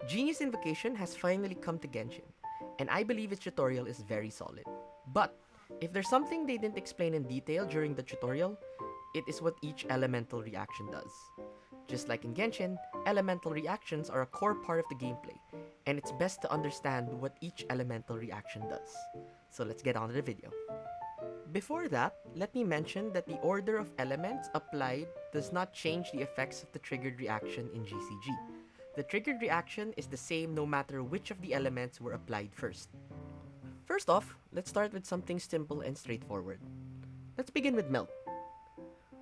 Genius Invocation has finally come to Genshin, and I believe its tutorial is very solid. But, if there's something they didn't explain in detail during the tutorial, it is what each elemental reaction does. Just like in Genshin, elemental reactions are a core part of the gameplay, and it's best to understand what each elemental reaction does. So let's get on to the video. Before that, let me mention that the order of elements applied does not change the effects of the triggered reaction in GCG. The triggered reaction is the same no matter which of the elements were applied first. First off, let's start with something simple and straightforward. Let's begin with Melt.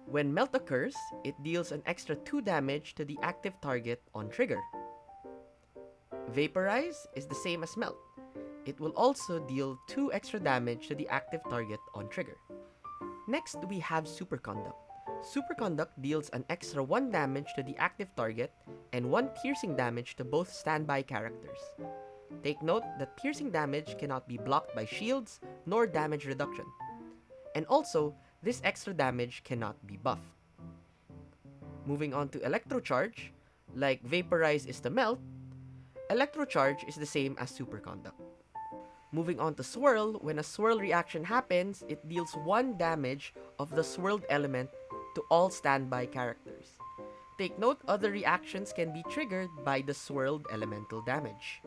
When Melt occurs, it deals an extra 2 damage to the active target on trigger. Vaporize is the same as Melt. It will also deal 2 extra damage to the active target on trigger. Next, we have Superconduct. Superconduct deals an extra 1 damage to the active target and 1 piercing damage to both standby characters. Take note that piercing damage cannot be blocked by shields nor damage reduction. And also, this extra damage cannot be buffed. Moving on to Electrocharge, like Vaporize is to Melt, Electrocharge is the same as Superconduct. Moving on to Swirl, when a Swirl reaction happens, it deals 1 damage of the swirled element to all standby characters. Take note, other reactions can be triggered by the swirled elemental damage.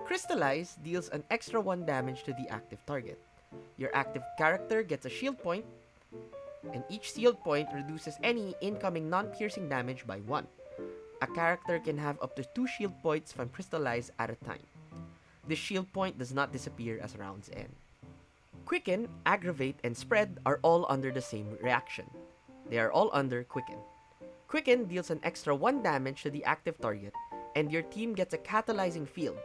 Crystallize deals an extra 1 damage to the active target. Your active character gets a shield point, and each shield point reduces any incoming non-piercing damage by 1. A character can have up to 2 shield points from Crystallize at a time. This shield point does not disappear as rounds end. Quicken, Aggravate, and Spread are all under the same reaction. They are all under Quicken. Quicken deals an extra 1 damage to the active target, and your team gets a Catalyzing Field.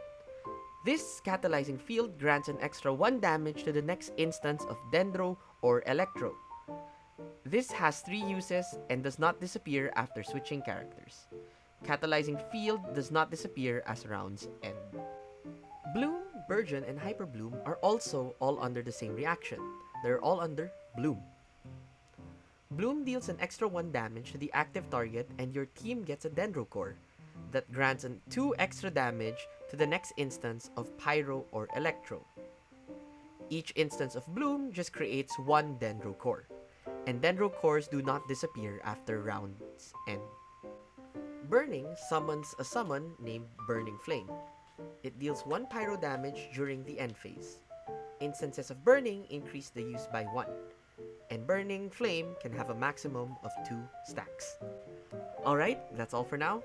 This Catalyzing Field grants an extra 1 damage to the next instance of Dendro or Electro. This has 3 uses and does not disappear after switching characters. Catalyzing Field does not disappear as rounds end. Bloom, Burgeon, and Hyper Bloom are also all under the same reaction. They're all under Bloom. Bloom deals an extra 1 damage to the active target and your team gets a Dendro Core that grants an 2 extra damage to the next instance of Pyro or Electro. Each instance of Bloom just creates 1 Dendro Core, and Dendro Cores do not disappear after rounds end. Burning summons a summon named Burning Flame. It deals 1 pyro damage during the end phase. Instances of Burning increase the use by 1, and Burning Flame can have a maximum of 2 stacks. Alright, that's all for now.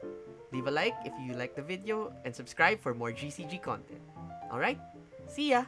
Leave a like if you liked the video and subscribe for more GCG content. Alright, see ya!